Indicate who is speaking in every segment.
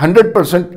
Speaker 1: 100%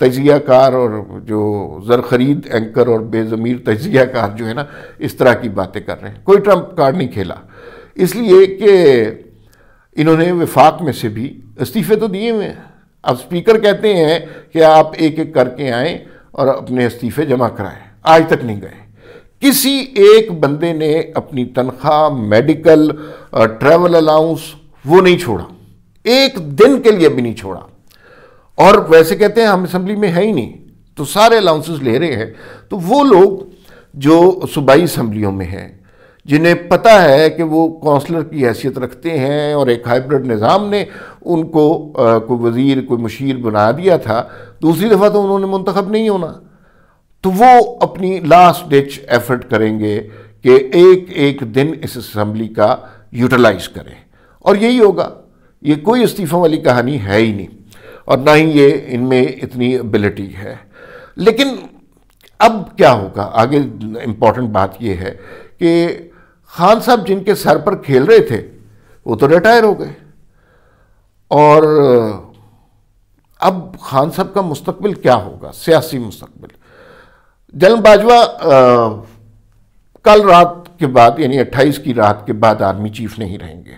Speaker 1: تجزیہ کار اور جو زرخرید اینکر اور بے ضمیر تجزیہ کار جو ہے نا اس طرح کی باتیں کر رہے ہیں. کوئی ٹرمپ کارڈ نہیں کھیلا، اس لیے کہ انہوں نے وفاق میں سے بھی استعفے تو دیے ہوئے ہیں. اب اسپیکر کہتے ہیں کہ آپ ایک ایک کر کے آئیں اور اپنے استعفے جمع کرائیں، آج تک نہیں گئے. کسی ایک بندے نے اپنی تنخواہ، میڈیکل، ٹریول الاؤنس وہ نہیں چھوڑا، ایک دن کے لیے بھی نہیں چھوڑا. اور ویسے کہتے ہیں ہم اسمبلی میں ہے ہی نہیں، تو سارے الاؤنسز لے رہے ہیں. تو وہ لوگ جو صوبائی اسمبلیوں میں ہیں، جنہیں پتہ ہے کہ وہ کونسلر کی حیثیت رکھتے ہیں اور ایک ہائبرڈ نظام نے ان کو کوئی وزیر کوئی مشیر بنا دیا تھا، دوسری دفعہ تو انہوں نے منتخب نہیں ہونا، تو وہ اپنی لاسٹ ڈچ ایفرٹ کریں گے کہ ایک ایک دن اس اسمبلی کا یوٹیلائز کریں. اور یہی ہوگا. یہ کوئی استعفوں والی کہانی ہے ہی نہیں، اور نہ ہی یہ ان میں اتنی ایبلٹی ہے. لیکن اب کیا ہوگا آگے؟ امپورٹنٹ بات یہ ہے کہ خان صاحب جن کے سر پر کھیل رہے تھے وہ تو ریٹائر ہو گئے، اور اب خان صاحب کا مستقبل کیا ہوگا، سیاسی مستقبل؟ جنرل باجوہ کل رات کے بعد یعنی 28 کی رات کے بعد آرمی چیف نہیں رہیں گے.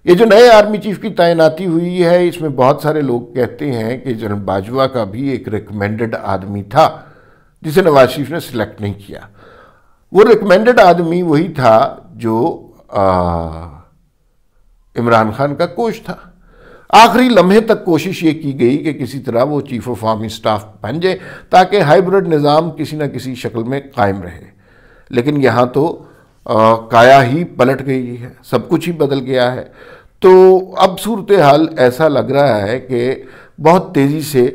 Speaker 1: یہ جو نئے آرمی چیف کی تعیناتی ہوئی ہے اس میں بہت سارے لوگ کہتے ہیں کہ جنرل باجوہ کا بھی ایک ریکمینڈڈ آدمی تھا جسے نواز شریف نے سلیکٹ نہیں کیا. وہ ریکمینڈڈ آدمی وہی تھا جو عمران خان کا کوچ تھا. آخری لمحے تک کوشش یہ کی گئی کہ کسی طرح وہ چیف آف آرمی سٹاف بن جائے تاکہ ہائبرڈ نظام کسی نہ کسی شکل میں قائم رہے. لیکن یہاں تو کایا ہی پلٹ گئی ہے، سب کچھ ہی بدل گیا ہے. تو اب صورتحال ایسا لگ رہا ہے کہ بہت تیزی سے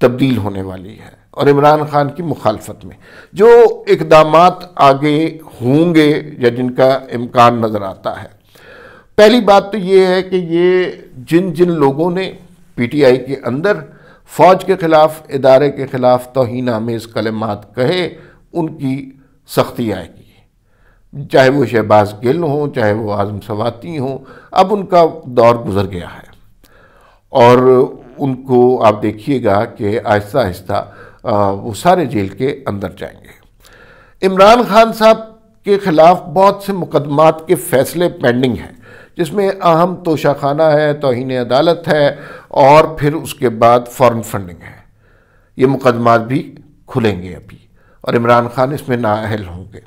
Speaker 1: تبدیل ہونے والی ہے، اور عمران خان کی مخالفت میں جو اقدامات آگے ہوں گے یا جن کا امکان نظر آتا ہے. پہلی بات تو یہ ہے کہ یہ جن لوگوں نے پی ٹی آئی کے اندر فوج کے خلاف، ادارے کے خلاف توہین آمیز کلمات کہے، ان کی سختی آئے گی، چاہے وہ شہباز گل ہوں، چاہے وہ اعظم سواتی ہوں. اب ان کا دور گزر گیا ہے، اور ان کو آپ دیکھیے گا کہ آہستہ آہستہ وہ سارے جیل کے اندر جائیں گے. عمران خان صاحب کے خلاف بہت سے مقدمات کے فیصلے پینڈنگ ہیں، جس میں اہم توشہ خانہ ہے، توہین عدالت ہے، اور پھر اس کے بعد فارن فنڈنگ ہے. یہ مقدمات بھی کھلیں گے ابھی، اور عمران خان اس میں نااہل ہوں گے.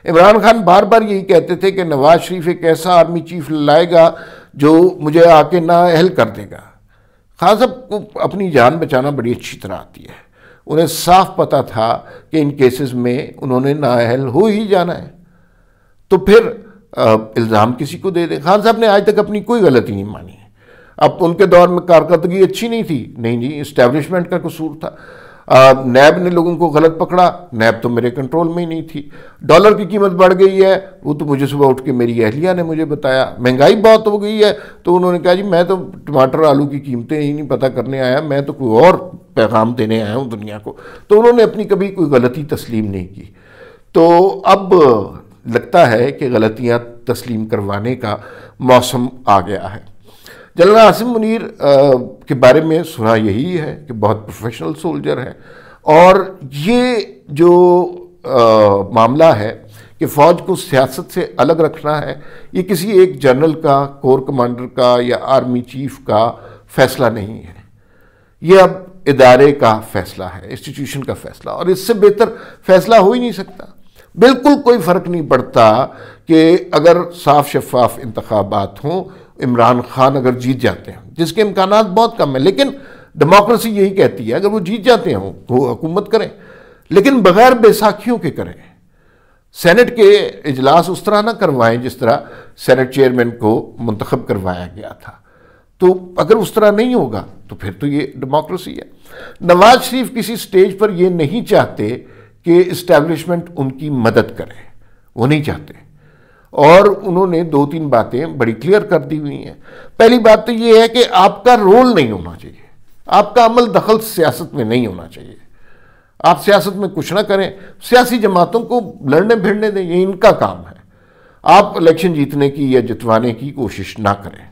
Speaker 1: عمران خان بار بار یہی کہتے تھے کہ نواز شریف ایک ایسا آرمی چیف لائے گا جو مجھے آ کے نااہل کر دے گا. خان صاحب کو اپنی جان بچانا بڑی اچھی طرح آتی ہے. انہیں صاف پتہ تھا کہ ان کیسز میں انہوں نے نااہل ہو ہی جانا ہے، تو پھر الزام کسی کو دے دیں. خان صاحب نے آج تک اپنی کوئی غلطی نہیں مانی ہے. اب ان کے دور میں کارکردگی اچھی نہیں تھی، نہیں جی، اسٹیبلشمنٹ کا قصور تھا. نیب نے لوگوں کو غلط پکڑا، نیب تو میرے کنٹرول میں ہی نہیں تھی. ڈالر کی قیمت بڑھ گئی ہے، وہ تو مجھے صبح اٹھ کے میری اہلیہ نے مجھے بتایا. مہنگائی بہت ہو گئی ہے، تو انہوں نے کہا جی میں تو ٹماٹر آلو کی قیمتیں ہی نہیں پتہ کرنے آیا، میں تو کوئی اور پیغام دینے آیا ہوں دنیا کو. تو انہوں نے اپنی کبھی کوئی غلطی تسلیم نہیں کی. تو اب لگتا ہے کہ غلطیاں تسلیم کروانے کا موسم آ گیا ہے. جنرل عاصم منیر کے بارے میں سنا یہی ہے کہ بہت پروفیشنل سولجر ہے، اور یہ جو معاملہ ہے کہ فوج کو سیاست سے الگ رکھنا ہے، یہ کسی ایک جنرل کا، کور کمانڈر کا یا آرمی چیف کا فیصلہ نہیں ہے. یہ اب ادارے کا فیصلہ ہے، انسٹیٹیوشن کا فیصلہ، اور اس سے بہتر فیصلہ ہو ہی نہیں سکتا. بالکل کوئی فرق نہیں پڑتا کہ اگر صاف شفاف انتخابات ہوں، عمران خان اگر جیت جاتے ہیں، جس کے امکانات بہت کم ہیں، لیکن ڈیموکریسی یہی کہتی ہے اگر وہ جیت جاتے ہیں وہ حکومت کریں، لیکن بغیر بیساکھیوں کے کریں. سینٹ کے اجلاس اس طرح نہ کروائیں جس طرح سینٹ چیئرمین کو منتخب کروایا گیا تھا. تو اگر اس طرح نہیں ہوگا تو پھر تو یہ ڈیموکریسی ہے. نواز شریف کسی سٹیج پر یہ نہیں چاہتے کہ اسٹیبلشمنٹ ان کی مدد کرے، وہ نہیں چاہتے، اور انہوں نے 2-3 باتیں بڑی کلیئر کر دی ہوئی ہیں. پہلی بات تو یہ ہے کہ آپ کا رول نہیں ہونا چاہیے، آپ کا عمل دخل سیاست میں نہیں ہونا چاہیے. آپ سیاست میں کچھ نہ کریں، سیاسی جماعتوں کو لڑنے بھیڑنے دیں، یہ ان کا کام ہے. آپ الیکشن جیتنے کی یا جتوانے کی کوشش نہ کریں.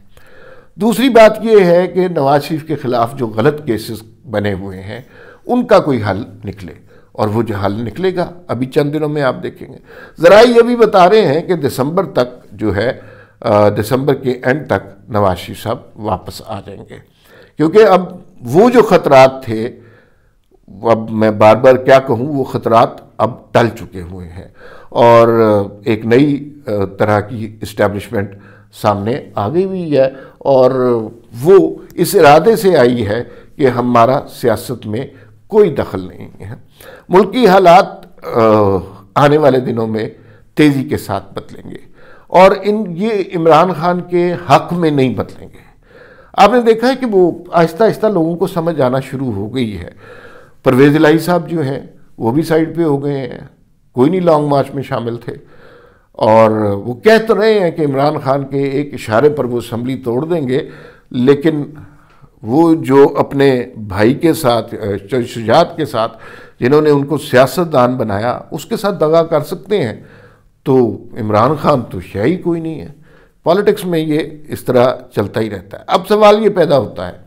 Speaker 1: دوسری بات یہ ہے کہ نواز شریف کے خلاف جو غلط کیسز بنے ہوئے ہیں ان کا کوئی حل نکلے، اور وہ جو حل نکلے گا ابھی چند دنوں میں آپ دیکھیں گے۔ ذرائع یہ بھی بتا رہے ہیں کہ دسمبر تک جو ہے، دسمبر کے اینڈ تک نواز شریف صاحب واپس آ جائیں گے، کیونکہ اب وہ جو خطرات تھے، اب میں بار بار کیا کہوں، وہ خطرات اب ٹل چکے ہوئے ہیں، اور ایک نئی طرح کی اسٹیبلشمنٹ سامنے آ گئی ہوئی ہے، اور وہ اس ارادے سے آئی ہے کہ ہمارا سیاست میں کوئی دخل نہیں ہے۔ ملکی حالات آنے والے دنوں میں تیزی کے ساتھ بدلیں گے، اور یہ عمران خان کے حق میں نہیں بدلیں گے۔ آپ نے دیکھا ہے کہ وہ آہستہ آہستہ لوگوں کو سمجھ آنا شروع ہو گئی ہے۔ پرویز الہی صاحب جو ہیں وہ بھی سائیڈ پہ ہو گئے ہیں، کوئی نہیں لانگ مارچ میں شامل تھے، اور وہ کہہ تو رہے ہیں کہ عمران خان کے ایک اشارے پر وہ اسمبلی توڑ دیں گے، لیکن وہ جو اپنے بھائی کے ساتھ، شجاعت کے ساتھ، جنہوں نے ان کو سیاست دان بنایا، اس کے ساتھ دغا کر سکتے ہیں، تو عمران خان تو شے ہی کوئی نہیں ہے۔ پالیٹکس میں یہ اس طرح چلتا ہی رہتا ہے۔ اب سوال یہ پیدا ہوتا ہے،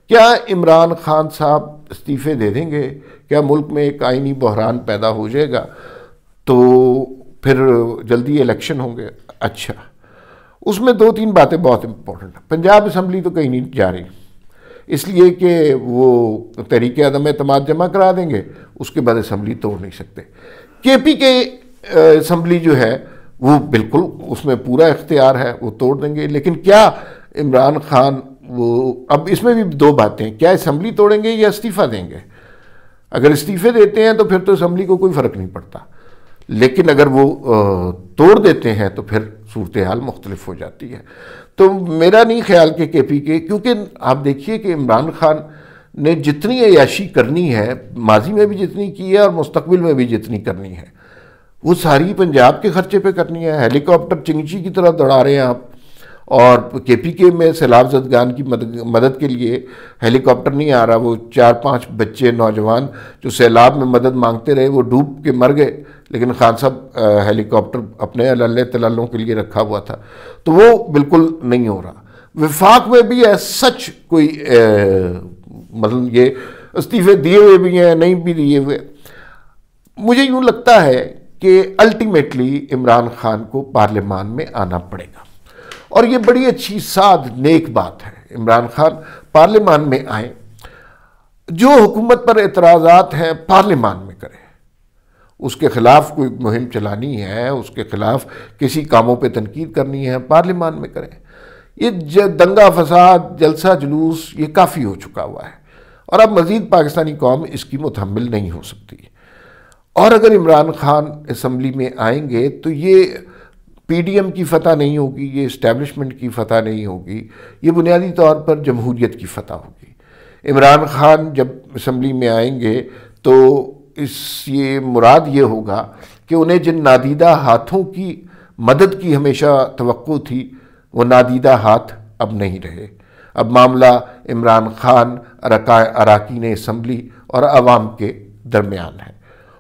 Speaker 1: کیا عمران خان صاحب استعفے دے دیں گے؟ کیا ملک میں ایک آئینی بحران پیدا ہو جائے گا تو پھر جلدی الیکشن ہوں گے؟ اچھا، اس میں دو تین باتیں بہت امپورٹنٹ ہیں۔ پنجاب اسمبلی تو کہیں نہیں جا رہی، اس لیے کہ وہ تحریک عدم اعتماد جمع کرا دیں گے، اس کے بعد اسمبلی توڑ نہیں سکتے۔ کے پی کے اسمبلی جو ہے وہ بالکل اس میں پورا اختیار ہے، وہ توڑ دیں گے، لیکن کیا عمران خان اب اس میں بھی دو باتیں، کیا اسمبلی توڑیں گے یا استعفیٰ دیں گے؟ اگر استعفے دیتے ہیں تو پھر تو اسمبلی کو کوئی فرق نہیں پڑتا، لیکن اگر وہ توڑ دیتے ہیں تو پھر صورتحال مختلف ہو جاتی ہے۔ تو میرا نہیں خیال کہ کے پی کے، کیونکہ آپ دیکھیے کہ عمران خان نے جتنی عیاشی کرنی ہے، ماضی میں بھی جتنی کی ہے اور مستقبل میں بھی جتنی کرنی ہے، وہ ساری پنجاب کے خرچے پہ کرنی ہے۔ ہیلی کاپٹر چنگچی کی طرح دوڑا رہے ہیں آپ، اور کے پی کے میں سیلاب زدگان کی مدد کے لیے ہیلی کاپٹر نہیں آ رہا۔ وہ 4-5 بچے نوجوان جو سیلاب میں مدد مانگتے رہے، وہ ڈوب کے مر گئے، لیکن خان صاحب ہیلی کاپٹر اپنے اللہ تلالوں کے لیے رکھا ہوا تھا، تو وہ بالکل نہیں ہو رہا۔ وفاق میں بھی سچ کوئی مطلب یہ استعفے دیے ہوئے بھی ہیں، نہیں بھی دیے ہوئے۔ مجھے یوں لگتا ہے کہ الٹیمیٹلی عمران خان کو پارلیمان میں آنا پڑے گا، اور یہ بڑی اچھی سعد نیک بات ہے۔ عمران خان پارلیمان میں آئیں، جو حکومت پر اعتراضات ہیں پارلیمان میں کریں، اس کے خلاف کوئی مہم چلانی ہے، اس کے خلاف کسی کاموں پہ تنقید کرنی ہے، پارلیمان میں کریں۔ یہ دنگا فساد، جلسہ جلوس، یہ کافی ہو چکا ہوا ہے، اور اب مزید پاکستانی قوم اس کی متحمل نہیں ہو سکتی۔ اور اگر عمران خان اسمبلی میں آئیں گے تو یہ پی ڈی ایم کی فتح نہیں ہوگی، یہ اسٹیبلشمنٹ کی فتح نہیں ہوگی، یہ بنیادی طور پر جمہوریت کی فتح ہوگی۔ عمران خان جب اسمبلی میں آئیں گے تو یہ مراد یہ ہوگا کہ انہیں جن نادیدہ ہاتھوں کی مدد کی ہمیشہ توقع تھی، وہ نادیدہ ہاتھ اب نہیں رہے۔ اب معاملہ عمران خان، اراکین اسمبلی اور عوام کے درمیان ہے،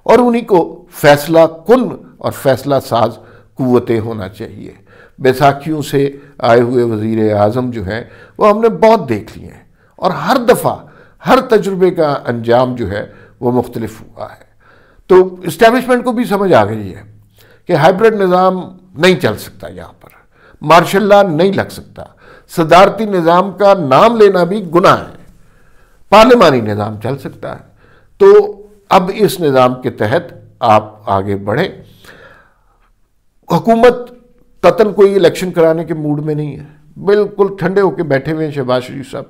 Speaker 1: اور انہی کو فیصلہ کن اور فیصلہ ساز قوتیں ہونا چاہیے۔ بیساکھیوں سے آئے ہوئے وزیر اعظم جو ہیں وہ ہم نے بہت دیکھ لیے ہیں، اور ہر دفعہ ہر تجربے کا انجام جو ہے وہ مختلف ہوا ہے۔ تو اسٹیبلشمنٹ کو بھی سمجھ آ گئی ہے کہ ہائبرڈ نظام نہیں چل سکتا، یہاں پر مارشل لا نہیں لگ سکتا، صدارتی نظام کا نام لینا بھی گناہ ہے، پارلیمانی نظام چل سکتا ہے۔ تو اب اس نظام کے تحت آپ آگے بڑھیں۔ حکومت قطن کوئی الیکشن کرانے کے موڈ میں نہیں ہے، بالکل ٹھنڈے ہو کے بیٹھے ہوئے ہیں۔ شہباز شریف صاحب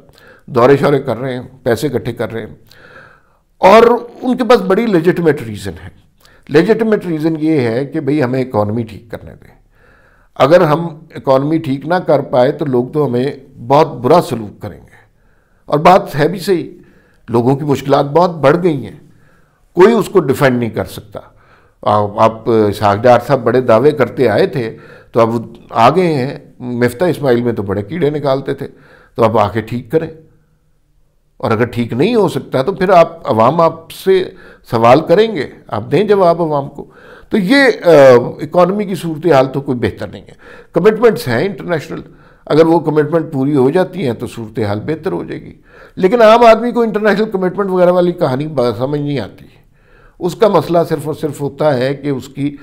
Speaker 1: دورے شورے کر رہے ہیں، پیسے اکٹھے کر رہے ہیں، اور ان کے پاس بڑی لیجٹمیٹ ریزن ہے۔ لیجٹمیٹ ریزن یہ ہے کہ بھئی ہمیں اکانومی ٹھیک کرنے دیں۔ اگر ہم اکانومی ٹھیک نہ کر پائے تو لوگ تو ہمیں بہت برا سلوک کریں گے، اور بات ہے بھی صحیح، لوگوں کی مشکلات بہت بڑھ گئی ہیں، کوئی اس کو ڈیفینڈ نہیں کر سکتا۔ آپ اسحاق ڈار صاحب بڑے دعوے کرتے آئے تھے، تو اب آ گئے ہیں، مفتاح اسماعیل میں تو بڑے کیڑے نکالتے تھے، تو اب آ کے ٹھیک کریں۔ اور اگر ٹھیک نہیں ہو سکتا تو پھر عوام آپ سے سوال کریں گے، آپ دیں جواب عوام کو۔ تو یہ اکانومی کی صورتحال تو کوئی بہتر نہیں ہے۔ کمٹمنٹس ہیں انٹرنیشنل، اگر وہ کمٹمنٹ پوری ہو جاتی ہیں تو صورتحال بہتر ہو جائے گی. لیکن عام آدمی کو انٹرنیشنل کمٹمنٹ وغیرہ والی کہانی سمجھ نہیں آتی. اس کا مسئلہ صرف اور صرف ہوتا ہے کہ اس کی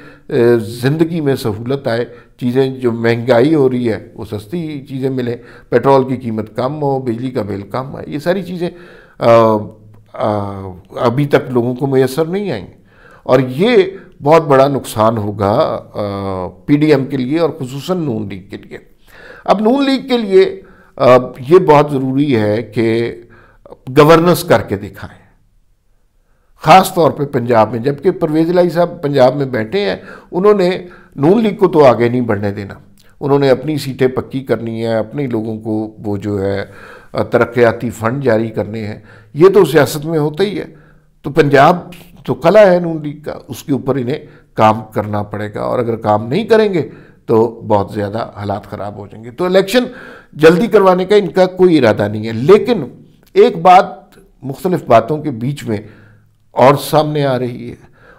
Speaker 1: زندگی میں سہولت آئے, چیزیں جو مہنگائی ہو رہی ہے وہ سستی چیزیں ملیں, پیٹرول کی قیمت کم ہو, بجلی کا بل کم آئے. یہ ساری چیزیں ابھی تک لوگوں کو میسر نہیں آئیں, اور یہ بہت بڑا نقصان ہوگا پی ڈی ایم کے لیے اور خصوصاً نون لیگ کے لیے. اب نون لیگ کے لیے یہ بہت ضروری ہے کہ گورننس کر کے دکھائیں, خاص طور پہ پنجاب میں. جبکہ پرویز الہی صاحب پنجاب میں بیٹھے ہیں, انہوں نے نون لیگ کو تو آگے نہیں بڑھنے دینا. انہوں نے اپنی سیٹیں پکی کرنی ہیں, اپنے لوگوں کو وہ جو ہے ترقیاتی فنڈ جاری کرنے ہیں. یہ تو سیاست میں ہوتا ہی ہے. تو پنجاب تو قلعہ ہے نون لیگ کا, اس کے اوپر انہیں کام کرنا پڑے گا, اور اگر کام نہیں کریں گے تو بہت زیادہ حالات خراب ہو جائیں گے. تو الیکشن جلدی کروانے کا ان کا کوئی ارادہ نہیں ہے. لیکن ایک بات مختلف باتوں کے بیچ میں اور سامنے آ رہی ہے,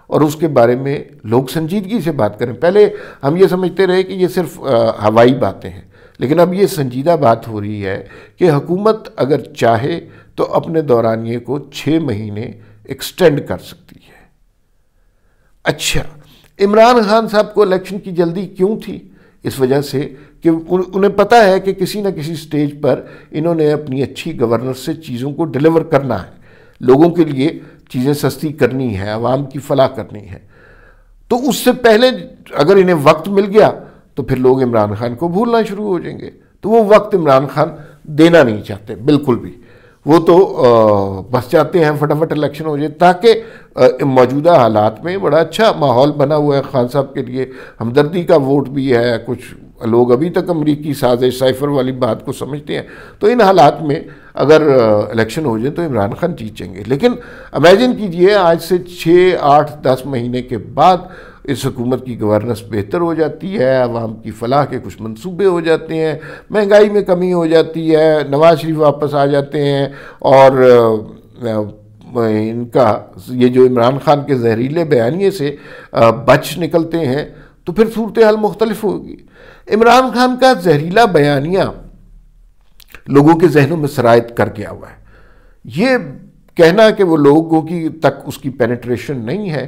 Speaker 1: اور اس کے بارے میں لوگ سنجیدگی سے بات کریں. پہلے ہم یہ سمجھتے رہے کہ یہ صرف ہوائی باتیں ہیں, لیکن اب یہ سنجیدہ بات ہو رہی ہے کہ حکومت اگر چاہے تو اپنے دورانیے کو 6 مہینے ایکسٹینڈ کر سکتی ہے. اچھا, عمران خان صاحب کو الیکشن کی جلدی کیوں تھی؟ اس وجہ سے کہ انہیں پتہ ہے کہ کسی نہ کسی سٹیج پر انہوں نے اپنی اچھی گورننس سے چیزوں کو ڈیلیور کرنا ہے, لوگوں کے لیے چیزیں سستی کرنی ہے, عوام کی فلاح کرنی ہے. تو اس سے پہلے اگر انہیں وقت مل گیا تو پھر لوگ عمران خان کو بھولنا شروع ہو جائیں گے. تو وہ وقت عمران خان دینا نہیں چاہتے بالکل بھی. وہ تو بس چاہتے ہیں فٹافٹ الیکشن ہو جائے, تاکہ موجودہ حالات میں بڑا اچھا ماحول بنا ہوا ہے خان صاحب کے لیے. ہمدردی کا ووٹ بھی ہے, کچھ لوگ ابھی تک امریکی سازش سائفر والی بات کو سمجھتے ہیں. تو ان حالات میں اگر الیکشن ہو جائے تو عمران خان جیت گے. لیکن امیجن کیجئے آج سے 6, 8, 10 مہینے کے بعد اس حکومت کی گورننس بہتر ہو جاتی ہے, عوام کی فلاح کے کچھ منصوبے ہو جاتے ہیں, مہنگائی میں کمی ہو جاتی ہے, نواز شریف واپس آ جاتے ہیں, اور ان کا یہ جو عمران خان کے زہریلے بیانیے سے بچ نکلتے ہیں, تو پھر صورتحال مختلف ہوگی. عمران خان کا زہریلا بیانیہ لوگوں کے ذہنوں میں سرایت کر گیا ہوا ہے. یہ کہنا کہ وہ لوگوں کی تک اس کی پینیٹریشن نہیں ہے,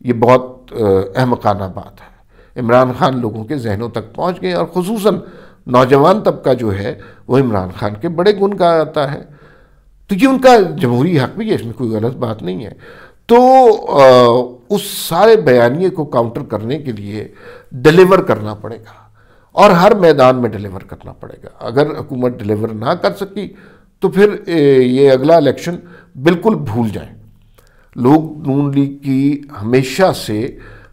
Speaker 1: یہ بہت احمقانہ بات ہے. عمران خان لوگوں کے ذہنوں تک پہنچ گئے, اور خصوصاً نوجوان طبقہ جو ہے وہ عمران خان کے بڑے گن گاتا ہے. تو یہ ان کا جمہوری حق بھی ہے, اس میں کوئی غلط بات نہیں ہے. تو اس سارے بیانیے کو کاؤنٹر کرنے کے لیے ڈیلیور کرنا پڑے گا, اور ہر میدان میں ڈیلیور کرنا پڑے گا. اگر حکومت ڈیلیور نہ کر سکی تو پھر یہ اگلا الیکشن بالکل بھول جائیں. لوگ نون لیگ کی ہمیشہ سے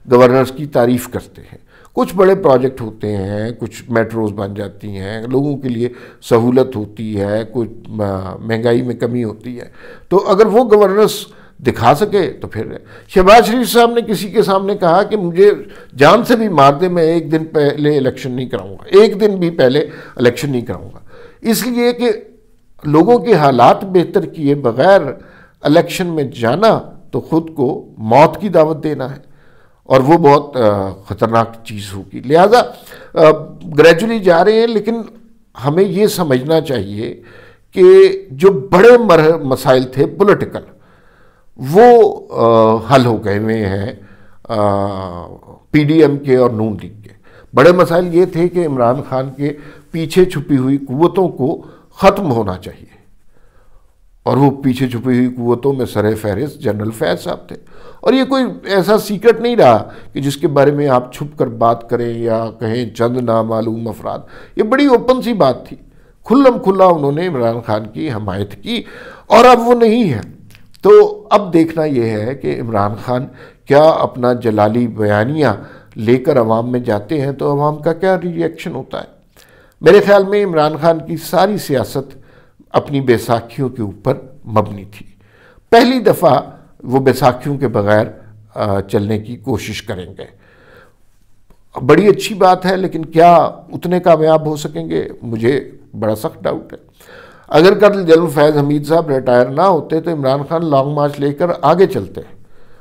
Speaker 1: گورننس کی تعریف کرتے ہیں. کچھ بڑے پروجیکٹ ہوتے ہیں, کچھ میٹروز بن جاتی ہیں, لوگوں کے لیے سہولت ہوتی ہے, کچھ مہنگائی میں کمی ہوتی ہے. تو اگر وہ گورننس دکھا سکے تو پھر شہباز شریف صاحب نے کسی کے سامنے کہا کہ مجھے جان سے بھی مار دے, میں 1 دن پہلے الیکشن نہیں کراؤں گا, 1 دن بھی پہلے الیکشن نہیں کراؤں گا. اس لیے کہ لوگوں کے حالات بہتر کیے بغیر الیکشن میں جانا تو خود کو موت کی دعوت دینا ہے, اور وہ بہت خطرناک چیز ہوگی. لہذا گریجولی جا رہے ہیں, لیکن ہمیں یہ سمجھنا چاہیے کہ جو بڑے مسائل تھے پولیٹیکل, وہ حل ہو گئے ہوئے ہیں پی ڈی ایم کے اور نون لیگ کے. بڑے مسائل یہ تھے کہ عمران خان کے پیچھے چھپی ہوئی قوتوں کو ختم ہونا چاہیے, اور وہ پیچھے چھپی ہوئی قوتوں میں سر فہرست جنرل فیض صاحب تھے. اور یہ کوئی ایسا سیکرٹ نہیں رہا کہ جس کے بارے میں آپ چھپ کر بات کریں یا کہیں چند نامعلوم افراد. یہ بڑی اوپن سی بات تھی, کھلم کھلا انہوں نے عمران خان کی حمایت کی, اور اب وہ نہیں ہے. تو اب دیکھنا یہ ہے کہ عمران خان کیا اپنا جلالی بیانیہ لے کر عوام میں جاتے ہیں تو عوام کا کیا ری ایکشن ہوتا ہے. میرے خیال میں عمران خان کی ساری سیاست اپنی بیساکھیوں کے اوپر مبنی تھی. پہلی دفعہ وہ بیساکھیوں کے بغیر چلنے کی کوشش کریں گے. بڑی اچھی بات ہے, لیکن کیا اتنے کامیاب ہو سکیں گے؟ مجھے بڑا سخت ڈاؤٹ ہے. اگر کل جنرل فیض حمید صاحب ریٹائر نہ ہوتے تو عمران خان لانگ مارچ لے کر آگے چلتے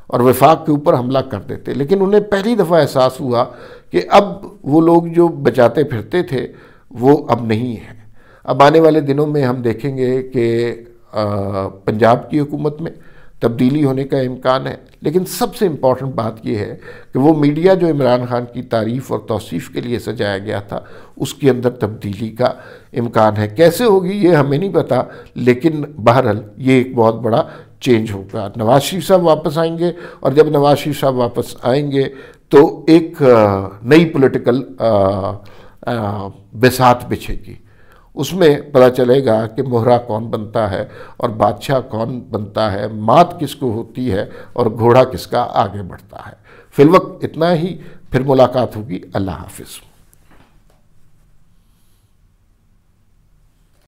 Speaker 1: اور وفاق کے اوپر حملہ کر دیتے. لیکن انہیں پہلی دفعہ احساس ہوا کہ اب وہ لوگ جو بچاتے پھرتے تھے وہ اب نہیں ہے۔ اب آنے والے دنوں میں ہم دیکھیں گے کہ پنجاب کی حکومت میں تبدیلی ہونے کا امکان ہے، لیکن سب سے امپورٹنٹ بات یہ ہے کہ وہ میڈیا جو عمران خان کی تعریف اور توصیف کے لیے سجایا گیا تھا، اس کے اندر تبدیلی کا امکان ہے۔ کیسے ہوگی یہ ہمیں نہیں پتا، لیکن بہرحال یہ ایک بہت بڑا چینج ہوگا۔ نواز شریف صاحب واپس آئیں گے، اور جب نواز شریف صاحب واپس آئیں گے تو ایک نئی پولیٹیکل بساط بچھے گی۔ اس میں پتہ چلے گا کہ مہرا کون بنتا ہے اور بادشاہ کون بنتا ہے، مات کس کو ہوتی ہے اور گھوڑا کس کا آگے بڑھتا ہے۔ فی الوقت اتنا ہی، پھر ملاقات ہوگی۔ اللہ حافظ۔